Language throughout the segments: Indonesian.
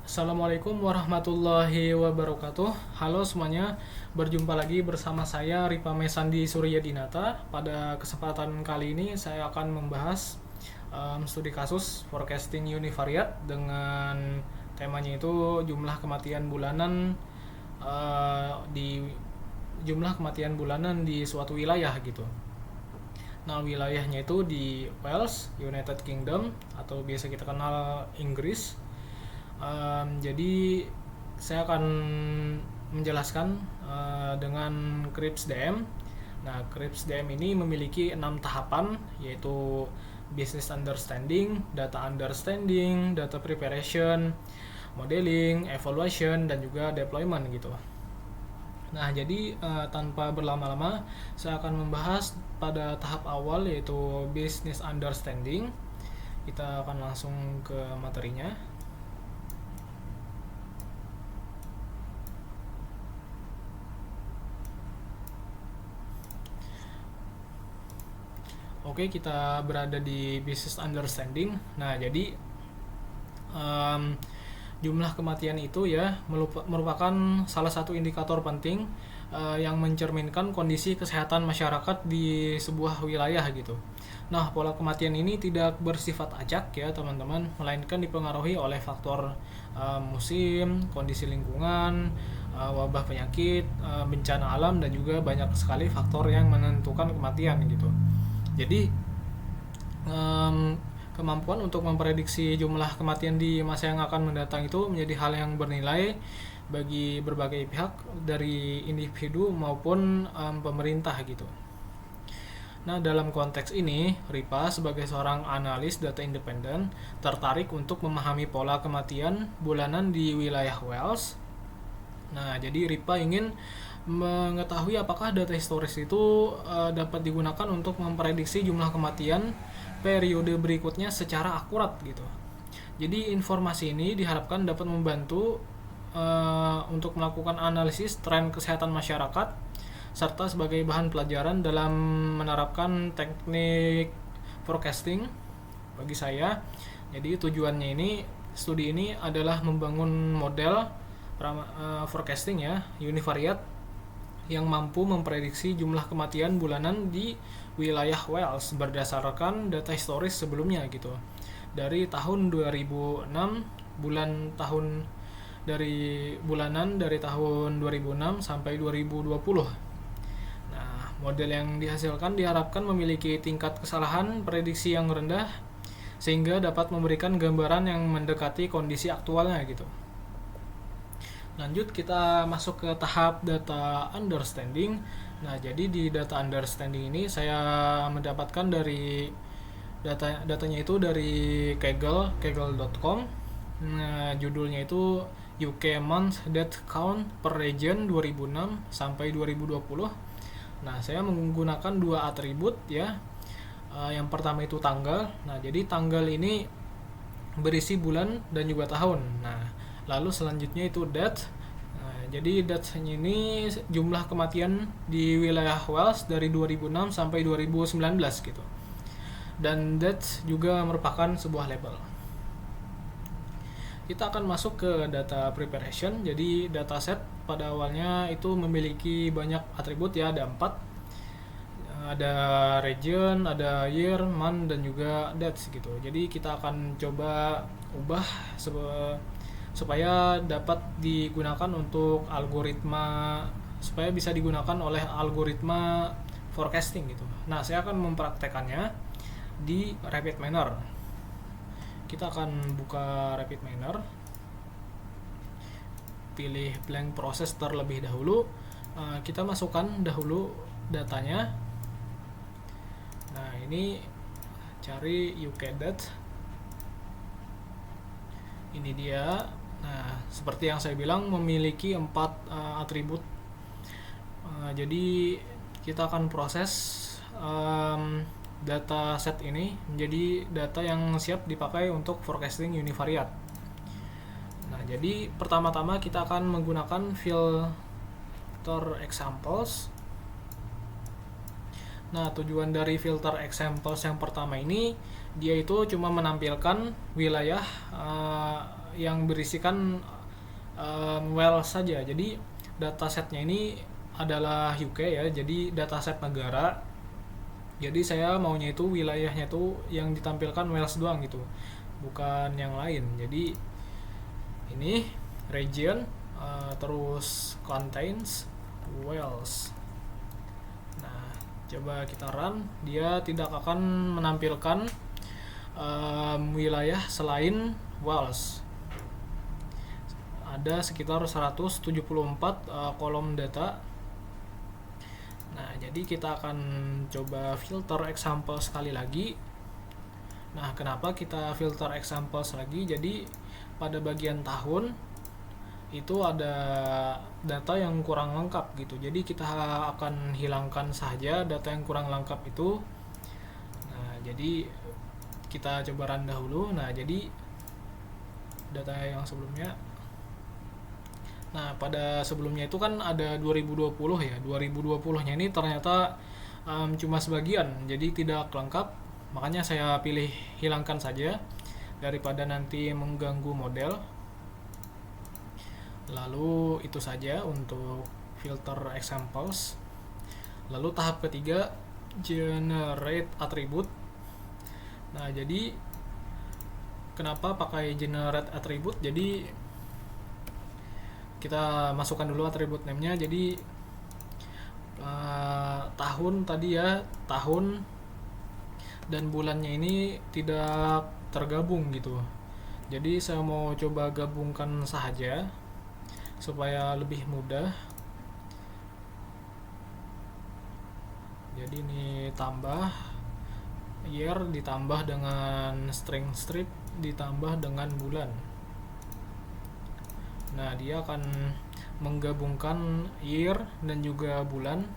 Assalamualaikum warahmatullahi wabarakatuh. Halo semuanya, berjumpa lagi bersama saya Ripa Mesandi Suryadinata. Pada kesempatan kali ini saya akan membahas studi kasus forecasting univariate dengan temanya itu di jumlah kematian bulanan di suatu wilayah gitu. Nah, wilayahnya itu di Wales, United Kingdom, atau biasa kita kenal Inggris. Jadi saya akan menjelaskan dengan Krips DM. Nah, Krips DM ini memiliki 6 tahapan, yaitu business understanding, data understanding, data preparation, modeling, evaluation, dan juga deployment gitu. Nah, jadi tanpa berlama-lama, saya akan membahas pada tahap awal yaitu business understanding. Kita akan langsung ke materinya. Oke, kita berada di business understanding. Nah, jadi jumlah kematian itu ya merupakan salah satu indikator penting yang mencerminkan kondisi kesehatan masyarakat di sebuah wilayah gitu. Nah, pola kematian ini tidak bersifat acak ya teman-teman, melainkan dipengaruhi oleh faktor musim, kondisi lingkungan, wabah penyakit, bencana alam, dan juga banyak sekali faktor yang menentukan kematian gitu. Jadi kemampuan untuk memprediksi jumlah kematian di masa yang akan mendatang itu menjadi hal yang bernilai bagi berbagai pihak dari individu maupun pemerintah gitu. Nah, dalam konteks ini, Ripa sebagai seorang analis data independen tertarik untuk memahami pola kematian bulanan di wilayah Wales. Nah, jadi Ripa ingin mengetahui apakah data historis itu dapat digunakan untuk memprediksi jumlah kematian periode berikutnya secara akurat gitu. Jadi informasi ini diharapkan dapat membantu untuk melakukan analisis tren kesehatan masyarakat serta sebagai bahan pelajaran dalam menerapkan teknik forecasting bagi saya. Jadi studi ini adalah membangun model forecasting ya, univariate yang mampu memprediksi jumlah kematian bulanan di wilayah Wales berdasarkan data historis sebelumnya gitu. Dari tahun 2006 dari tahun 2006 sampai 2020. Nah, model yang dihasilkan diharapkan memiliki tingkat kesalahan prediksi yang rendah sehingga dapat memberikan gambaran yang mendekati kondisi aktualnya gitu. Lanjut kita masuk ke tahap data understanding. Nah, jadi di data understanding ini saya mendapatkan dari datanya itu dari kaggle.com. Nah, judulnya itu UK Month Death Count per Region 2006 sampai 2020. Nah, saya menggunakan dua atribut ya. Yang pertama itu tanggal. Nah, jadi tanggal ini berisi bulan dan juga tahun. Nah, lalu selanjutnya itu date. Nah, jadi date ini jumlah kematian di wilayah Wales dari 2006 sampai 2019 gitu. Dan date juga merupakan sebuah label. Kita akan masuk ke data preparation. Jadi dataset pada awalnya itu memiliki banyak atribut ya, ada 4. Ada region, ada year, month, dan juga dates gitu. Jadi kita akan coba ubah supaya dapat digunakan untuk supaya bisa digunakan oleh algoritma forecasting gitu. Nah, saya akan mempraktekannya di Rapid Miner. Kita akan buka Rapid Miner, pilih blank process terlebih dahulu. Kita masukkan dahulu datanya. Nah, ini cari UK date. Ini dia. Nah, seperti yang saya bilang memiliki 4 atribut. Jadi kita akan proses data set ini menjadi data yang siap dipakai untuk forecasting univariate. Nah, jadi pertama-tama kita akan menggunakan filter examples. Nah, tujuan dari filter examples yang pertama ini, dia itu cuma menampilkan wilayah yang berisikan Wales saja. Jadi datasetnya ini adalah UK ya, jadi dataset negara. Jadi saya maunya itu wilayahnya itu yang ditampilkan Wales doang gitu, bukan yang lain. Jadi ini region, terus contains Wales. Nah, coba kita run, dia tidak akan menampilkan wilayah selain Wales. Ada sekitar 174 kolom data. Nah, jadi kita akan coba filter example sekali lagi. Nah, kenapa kita filter example lagi? Jadi pada bagian tahun itu ada data yang kurang lengkap gitu. Jadi kita akan hilangkan saja data yang kurang lengkap itu. Nah, jadi kita coba run dahulu. Nah, jadi data yang sebelumnya. Nah, pada sebelumnya itu kan ada 2020 ya. 2020-nya ini ternyata cuma sebagian, jadi tidak lengkap. Makanya saya pilih hilangkan saja daripada nanti mengganggu model. Lalu itu saja untuk filter examples. Lalu tahap ketiga, generate attribute. Nah, jadi kenapa pakai generate attribute? Jadi kita masukkan dulu attribute name-nya. Jadi tahun tadi ya, tahun dan bulannya ini tidak tergabung gitu. Jadi saya mau coba gabungkan saja supaya lebih mudah. Jadi ini tambah year ditambah dengan string strip ditambah dengan bulan. Nah, dia akan menggabungkan year dan juga bulan,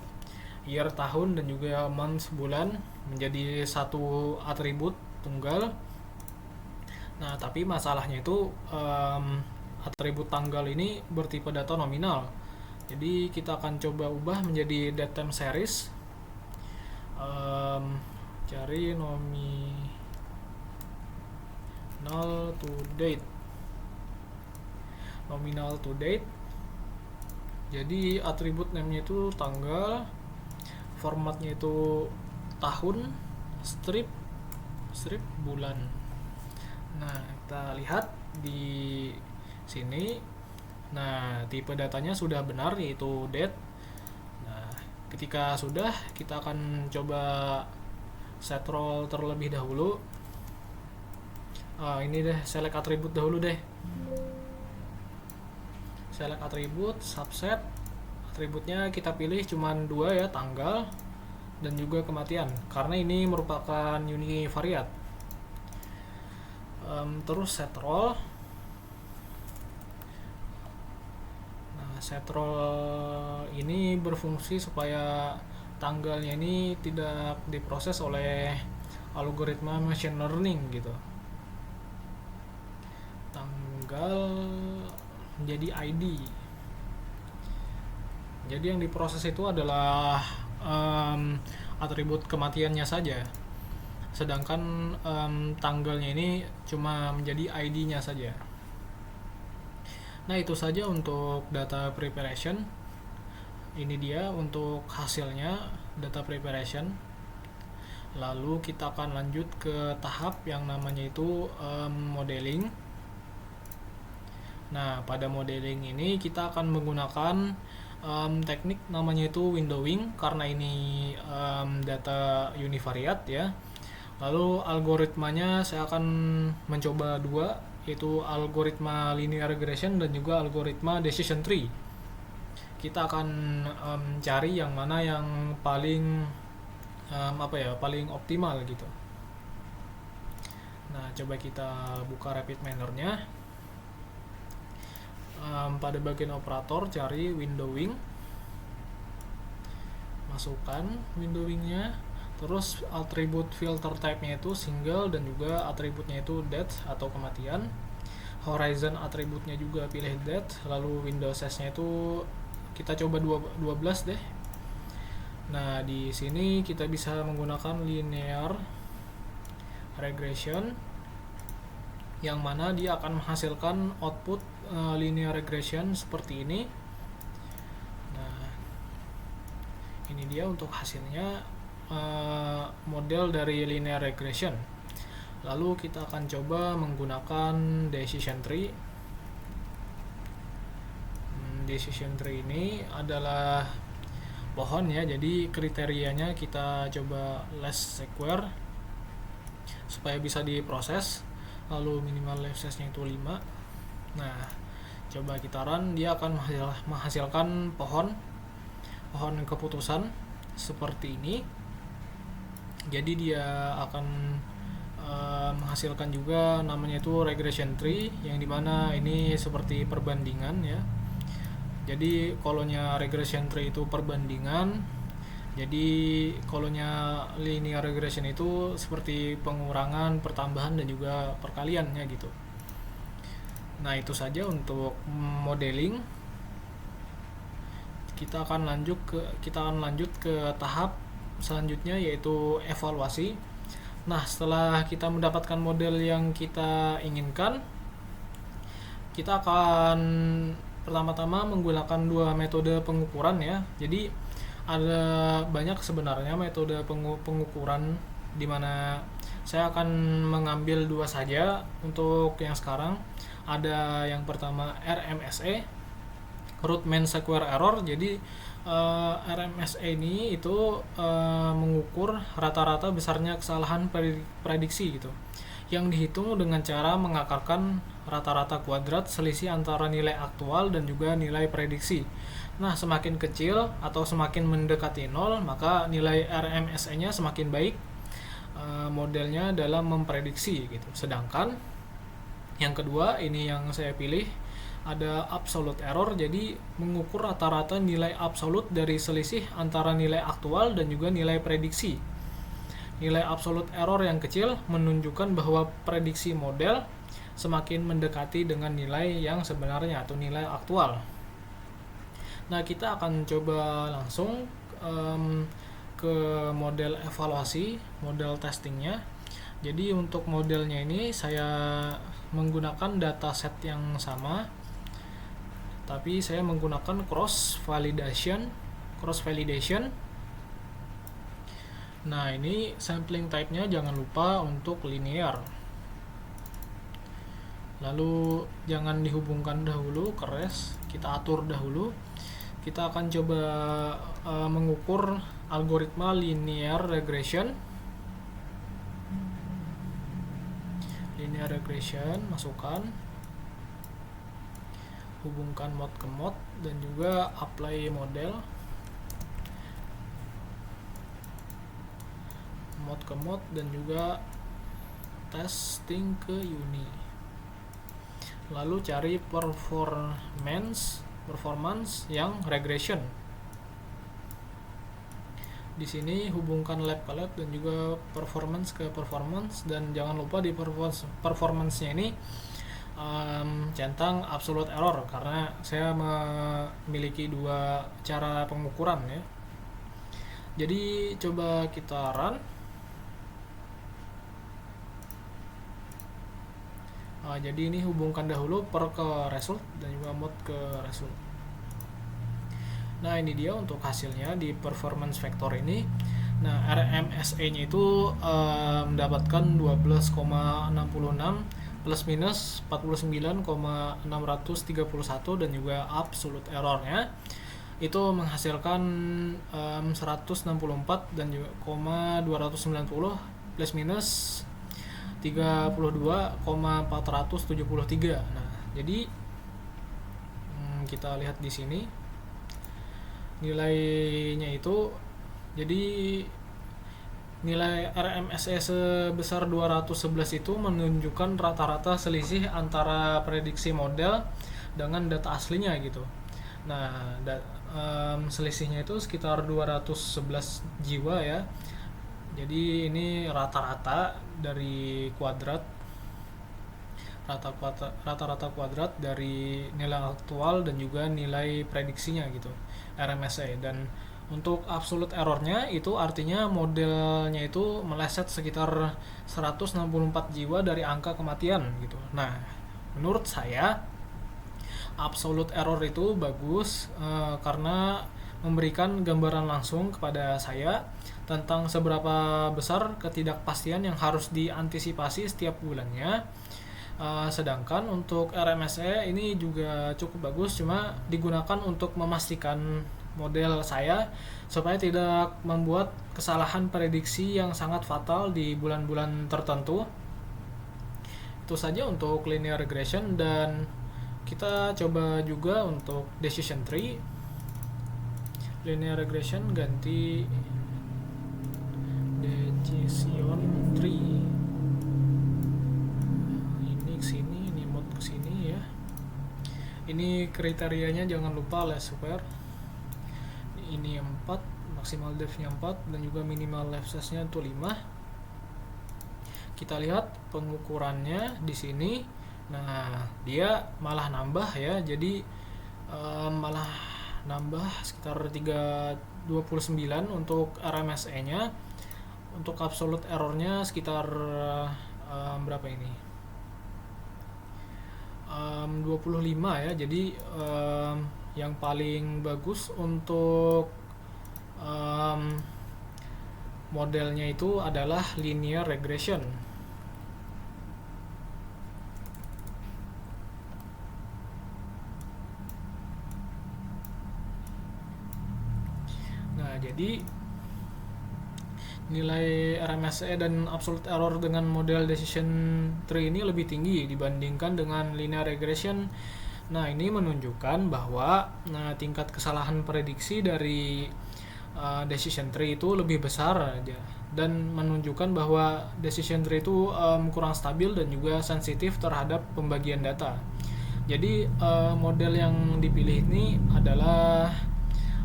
year tahun dan juga month bulan menjadi satu atribut tunggal. Nah, tapi masalahnya itu atribut tanggal ini bertipe data nominal. Jadi kita akan coba ubah menjadi datetime series. Cari nominal to date. Nominal to date. Jadi atribut name-nya itu tanggal, formatnya itu tahun, strip bulan. Nah, kita lihat di sini. Nah, tipe datanya sudah benar, yaitu date. Nah, ketika sudah, kita akan coba set role terlebih dahulu. Ini deh, select atribut dahulu deh. Select atribut, subset. Atributnya kita pilih cuman 2 ya, tanggal dan juga kematian, karena ini merupakan univariate. Terus set role. Nah, set role ini berfungsi supaya tanggalnya ini tidak diproses oleh algoritma machine learning gitu. Tanggal menjadi ID. Jadi yang diproses itu adalah atribut kematiannya saja, sedangkan tanggalnya ini cuma menjadi ID-nya saja. Nah, itu saja untuk data preparation. Ini dia untuk hasilnya, data preparation. Lalu kita akan lanjut ke tahap yang namanya itu modeling. Nah, pada modeling ini kita akan menggunakan teknik namanya itu windowing, karena ini data univariate ya. Lalu algoritmanya saya akan mencoba 2, yaitu algoritma linear regression dan juga algoritma decision tree. Kita akan cari yang mana yang paling paling optimal gitu. Nah, coba kita buka RapidMiner-nya. Pada bagian operator cari windowing, masukkan windowingnya, terus atribut filter type-nya itu single dan juga atributnya itu date atau kematian. Horizon atributnya juga pilih date, lalu window size-nya itu kita coba 12 deh. Nah, di sini kita bisa menggunakan linear regression. yang mana dia akan menghasilkan output linear regression seperti ini. Nah, ini dia untuk hasilnya, model dari linear regression. Lalu kita akan coba menggunakan decision tree. Decision tree ini adalah pohon ya, jadi kriterianya kita coba less square supaya bisa diproses, lalu minimal life size-nya itu 5. Nah, coba kita run, dia akan menghasilkan pohon keputusan seperti ini. Jadi dia akan menghasilkan juga namanya itu regression tree, yang dimana ini seperti perbandingan ya. Jadi kolonnya regression tree itu perbandingan, jadi kolonnya linear regression itu seperti pengurangan, pertambahan, dan juga perkaliannya gitu. Nah, itu saja untuk modeling. Kita akan lanjut ke tahap selanjutnya, yaitu evaluasi. Nah, setelah kita mendapatkan model yang kita inginkan, kita akan pertama-tama menggunakan 2 metode pengukuran ya. Jadi ada banyak sebenarnya metode pengukuran, di mana saya akan mengambil 2 saja untuk yang sekarang. Ada yang pertama RMSE, root mean square error. Jadi RMSE ini itu mengukur rata-rata besarnya kesalahan prediksi gitu, yang dihitung dengan cara mengakarkan rata-rata kuadrat selisih antara nilai aktual dan juga nilai prediksi. Nah, semakin kecil atau semakin mendekati 0, maka nilai RMSE-nya semakin baik modelnya dalam memprediksi gitu. Sedangkan yang kedua, ini yang saya pilih, ada absolute error. Jadi mengukur rata-rata nilai absolut dari selisih antara nilai aktual dan juga nilai prediksi. Nilai absolute error yang kecil menunjukkan bahwa prediksi model semakin mendekati dengan nilai yang sebenarnya atau nilai aktual. Nah, kita akan coba langsung ke model evaluasi, model testingnya. Jadi untuk modelnya ini saya menggunakan dataset yang sama, tapi saya menggunakan cross validation. Nah, ini sampling type-nya jangan lupa untuk linear. Lalu jangan dihubungkan dahulu ke res, kita atur dahulu. Kita akan coba mengukur algoritma linear regression. Masukkan, hubungkan mode ke mode, dan juga apply model, mode ke mode, dan juga testing ke uni. Lalu cari performance yang regression. Di sini hubungkan lab ke lab dan juga performance ke performance, dan jangan lupa di performance-nya ini centang absolute error, karena saya memiliki 2 cara pengukuran ya. Jadi coba kita run. Jadi ini hubungkan dahulu per ke result dan juga mode ke result. Nah, ini dia untuk hasilnya di performance vector ini. Nah, RMSE-nya itu mendapatkan 12,66 plus minus 49,631, dan juga absolute error-nya itu menghasilkan 164 dan juga 290 plus minus 32,473. Nah, jadi kita lihat di sini nilainya itu, jadi nilai RMSE sebesar 211 itu menunjukkan rata-rata selisih antara prediksi model dengan data aslinya gitu. Nah, selisihnya itu sekitar 211 jiwa ya. Jadi ini rata-rata dari kuadrat, rata-rata kuadrat dari nilai aktual dan juga nilai prediksinya gitu, RMSE. Dan Untuk absolute errornya itu artinya modelnya itu meleset sekitar 164 jiwa dari angka kematian gitu. Nah, menurut saya absolute error itu bagus karena memberikan gambaran langsung kepada saya tentang seberapa besar ketidakpastian yang harus diantisipasi setiap bulannya. Sedangkan untuk RMSE ini juga cukup bagus, cuma digunakan untuk memastikan model saya supaya tidak membuat kesalahan prediksi yang sangat fatal di bulan-bulan tertentu. Itu saja untuk linear regression, dan kita coba juga untuk decision tree. Linear regression ganti decision tree. Ini kesini, ini mode kesini ya. Ini kriterianya jangan lupa least square. Ini 4, maksimal depth-nya 4, dan juga minimal left size-nya itu 5. Kita lihat pengukurannya di sini. Nah, dia malah nambah ya. Jadi malah nambah sekitar 329 untuk RMSE-nya. Untuk absolute error-nya sekitar berapa ini? 25 ya. Jadi yang paling bagus untuk modelnya itu adalah linear regression. Nah, jadi nilai RMSE dan absolute error dengan model decision tree ini lebih tinggi dibandingkan dengan linear regression. Nah, ini menunjukkan bahwa tingkat kesalahan prediksi dari decision tree itu lebih besar aja, dan menunjukkan bahwa decision tree itu kurang stabil dan juga sensitif terhadap pembagian data. Jadi model yang dipilih ini adalah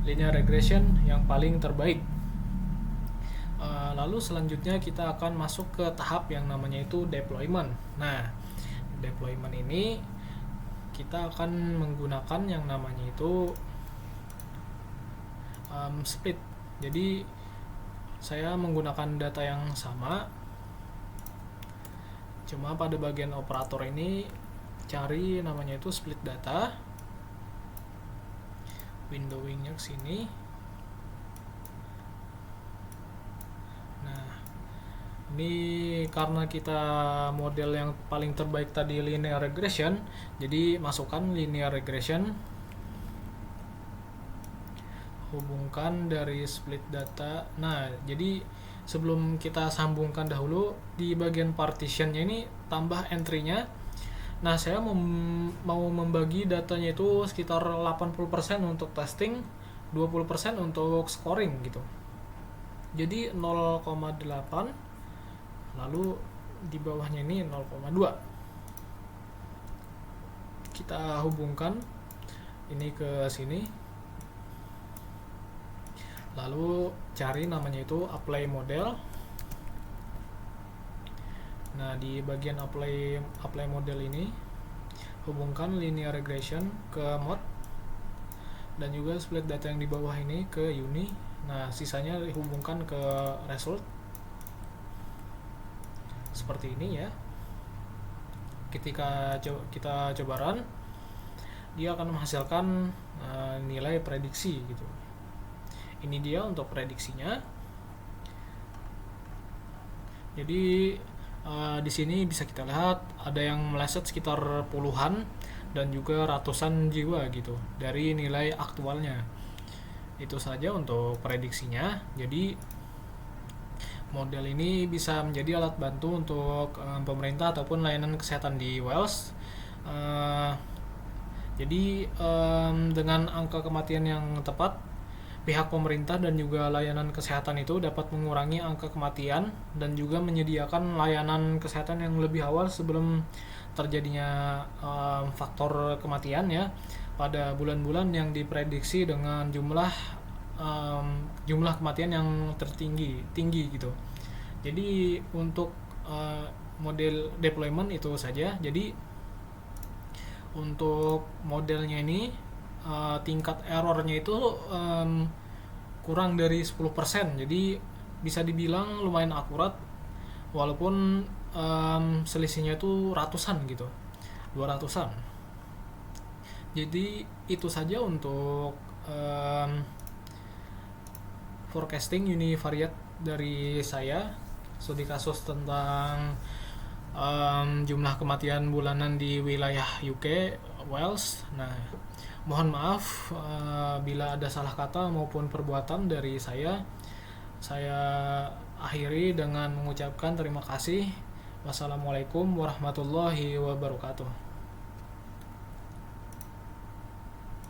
linear regression yang paling terbaik. Lalu selanjutnya kita akan masuk ke tahap yang namanya itu deployment. Nah, deployment ini kita akan menggunakan yang namanya itu split. Jadi saya menggunakan data yang sama, cuma pada bagian operator ini cari namanya itu split data. Windowingnya ke sini. Nah, ini karena kita model yang paling terbaik tadi linear regression, jadi masukkan linear regression, hubungkan dari split data. Nah, jadi sebelum kita sambungkan dahulu di bagian partitionnya ini tambah entry-nya. Nah, saya mau membagi datanya itu sekitar 80% untuk testing, 20% untuk scoring gitu. Jadi 0,8, lalu di bawahnya ini 0,2. Kita hubungkan ini ke sini. Lalu cari namanya itu apply model. Nah, di bagian apply model ini hubungkan linear regression ke mode, dan juga split data yang di bawah ini ke uni. Nah, sisanya dihubungkan ke result seperti ini ya. Ketika kita coba run, dia akan menghasilkan nilai prediksi gitu. Ini dia untuk prediksinya. Jadi di sini bisa kita lihat ada yang meleset sekitar puluhan dan juga ratusan jiwa gitu dari nilai aktualnya. Itu saja untuk prediksinya. Jadi model ini bisa menjadi alat bantu untuk pemerintah ataupun layanan kesehatan di Wales. Jadi dengan angka kematian yang tepat, pihak pemerintah dan juga layanan kesehatan itu dapat mengurangi angka kematian dan juga menyediakan layanan kesehatan yang lebih awal sebelum terjadinya faktor kematian ya, pada bulan-bulan yang diprediksi dengan jumlah kematian yang tinggi gitu. Jadi untuk model deployment itu saja. Jadi untuk modelnya ini tingkat errornya itu kurang dari 10%. Jadi bisa dibilang lumayan akurat, walaupun selisihnya itu ratusan gitu, 200-an. Jadi itu saja untuk forecasting univariate dari saya, studi kasus tentang jumlah kematian bulanan di wilayah UK, Wales. Nah, mohon maaf bila ada salah kata maupun perbuatan dari saya. Saya akhiri dengan mengucapkan terima kasih. Wassalamualaikum warahmatullahi wabarakatuh.